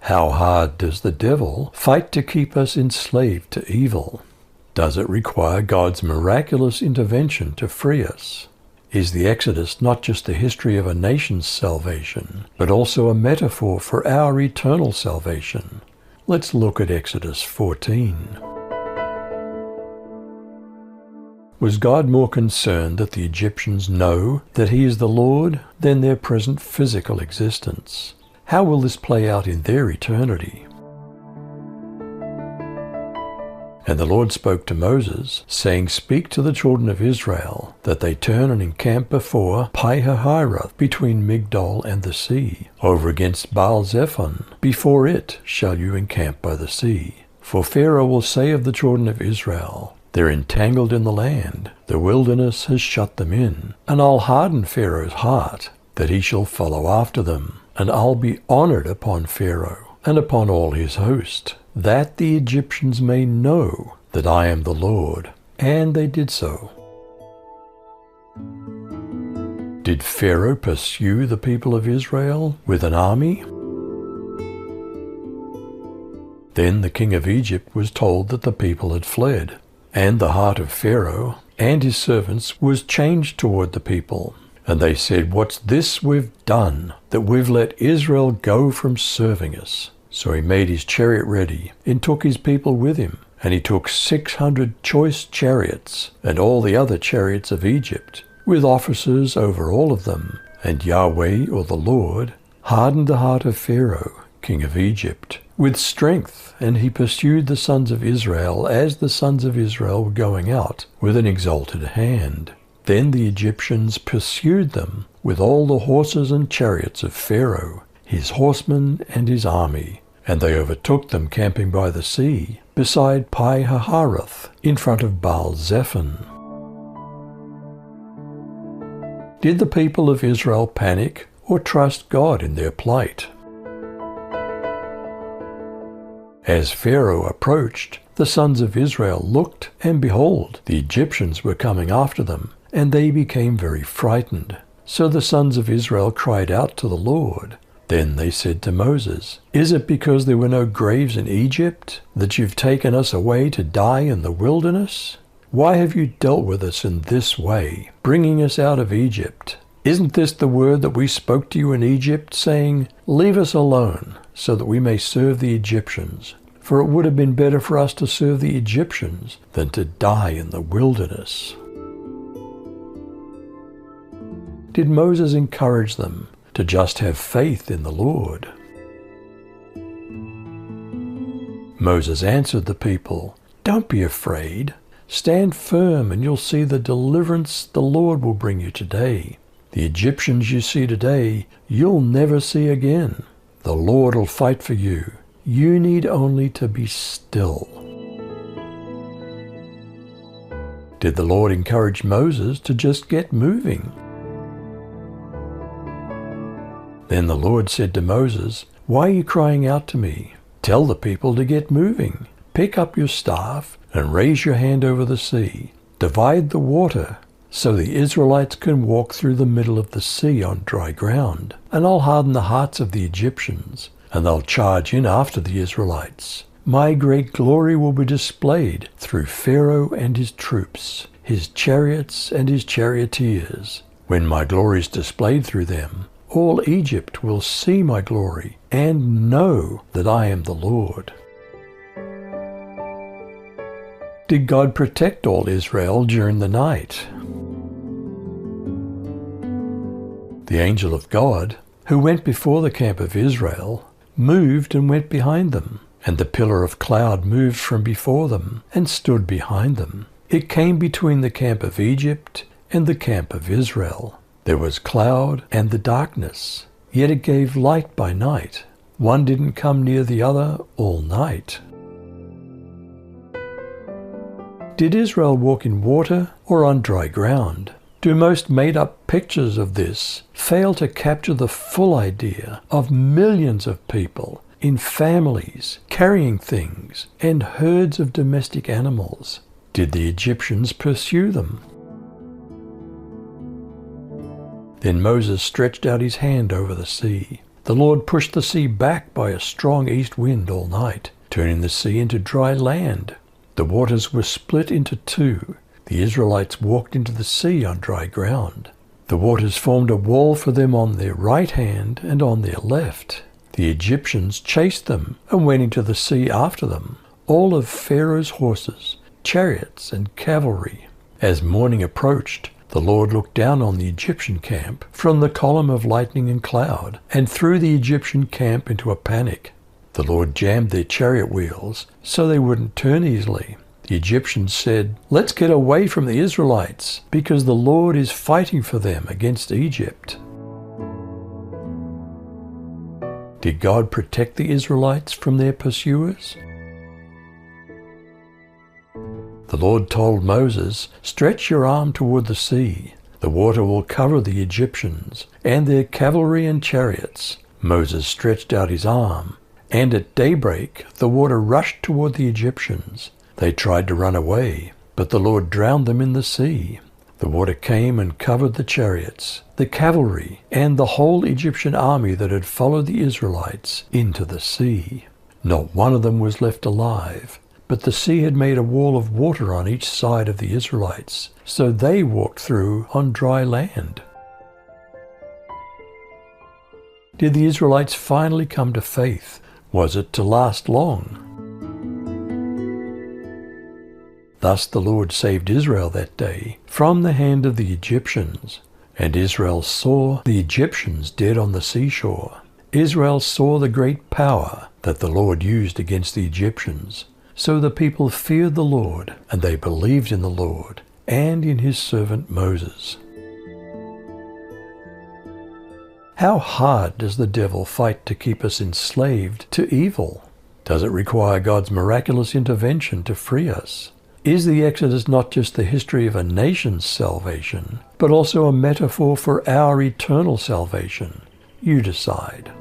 How hard does the devil fight to keep us enslaved to evil? Does it require God's miraculous intervention to free us? Is the Exodus not just the history of a nation's salvation, but also a metaphor for our eternal salvation? Let's look at Exodus 14. Was God more concerned that the Egyptians know that He is the Lord than their present physical existence? How will this play out in their eternity? And the Lord spoke to Moses, saying, Speak to the children of Israel, that they turn and encamp before Pi-hahiroth, between Migdol and the sea, over against Baal-zephon. Before it shall you encamp by the sea. For Pharaoh will say of the children of Israel, They're entangled in the land, the wilderness has shut them in, and I'll harden Pharaoh's heart, that he shall follow after them, and I'll be honored upon Pharaoh, and upon all his host, that the Egyptians may know that I am the Lord. And they did so. Did Pharaoh pursue the people of Israel with an army? Then the king of Egypt was told that the people had fled, and the heart of Pharaoh and his servants was changed toward the people. And they said, What's this we've done, that we've let Israel go from serving us? So he made his chariot ready, and took his people with him. And he took 600 choice chariots, and all the other chariots of Egypt, with officers over all of them. And Yahweh, or the Lord, hardened the heart of Pharaoh, king of Egypt, with strength, and he pursued the sons of Israel as the sons of Israel were going out with an exalted hand. Then the Egyptians pursued them with all the horses and chariots of Pharaoh, his horsemen and his army, and they overtook them camping by the sea, beside Pi-hahiroth, in front of Baal-zephon. Did the people of Israel panic or trust God in their plight? As Pharaoh approached, the sons of Israel looked, and behold, the Egyptians were coming after them, and they became very frightened. So the sons of Israel cried out to the Lord. Then they said to Moses, Is it because there were no graves in Egypt that you've taken us away to die in the wilderness? Why have you dealt with us in this way, bringing us out of Egypt? Isn't this the word that we spoke to you in Egypt, saying, Leave us alone, so that we may serve the Egyptians? For it would have been better for us to serve the Egyptians than to die in the wilderness. Did Moses encourage them to just have faith in the Lord? Moses answered the people, Don't be afraid. Stand firm, and you'll see the deliverance the Lord will bring you today. The Egyptians you see today, you'll never see again. The Lord will fight for you. You need only to be still. Did the Lord encourage Moses to just get moving? Then the Lord said to Moses, Why are you crying out to me? Tell the people to get moving. Pick up your staff and raise your hand over the sea. Divide the water so the Israelites can walk through the middle of the sea on dry ground. And I'll harden the hearts of the Egyptians, and they'll charge in after the Israelites. My great glory will be displayed through Pharaoh and his troops, his chariots and his charioteers. When my glory is displayed through them, all Egypt will see my glory and know that I am the Lord. Did God protect all Israel during the night? The angel of God, who went before the camp of Israel, moved and went behind them, and the pillar of cloud moved from before them and stood behind them. It came between the camp of Egypt and the camp of Israel. There was cloud and the darkness, yet it gave light by night. One didn't come near the other all night. Did Israel walk in water or on dry ground? Do most made-up pictures of this fail to capture the full idea of millions of people in families carrying things and herds of domestic animals? Did the Egyptians pursue them? Then Moses stretched out his hand over the sea. The Lord pushed the sea back by a strong east wind all night, turning the sea into dry land. The waters were split into two. The Israelites walked into the sea on dry ground. The waters formed a wall for them on their right hand and on their left. The Egyptians chased them and went into the sea after them, all of Pharaoh's horses, chariots, and cavalry. As morning approached, the Lord looked down on the Egyptian camp from the column of lightning and cloud, and threw the Egyptian camp into a panic. The Lord jammed their chariot wheels so they wouldn't turn easily. The Egyptians said, "Let's get away from the Israelites, because the Lord is fighting for them against Egypt." Did God protect the Israelites from their pursuers? The Lord told Moses, "Stretch your arm toward the sea. The water will cover the Egyptians and their cavalry and chariots." Moses stretched out his arm, and at daybreak the water rushed toward the Egyptians. They tried to run away, but the Lord drowned them in the sea. The water came and covered the chariots, the cavalry, and the whole Egyptian army that had followed the Israelites into the sea. Not one of them was left alive, but the sea had made a wall of water on each side of the Israelites, so they walked through on dry land. Did the Israelites finally come to faith? Was it to last long? Thus the Lord saved Israel that day from the hand of the Egyptians. And Israel saw the Egyptians dead on the seashore. Israel saw the great power that the Lord used against the Egyptians. So the people feared the Lord, and they believed in the Lord and in his servant Moses. How hard does the devil fight to keep us enslaved to evil? Does it require God's miraculous intervention to free us? Is the Exodus not just the history of a nation's salvation, but also a metaphor for our eternal salvation? You decide.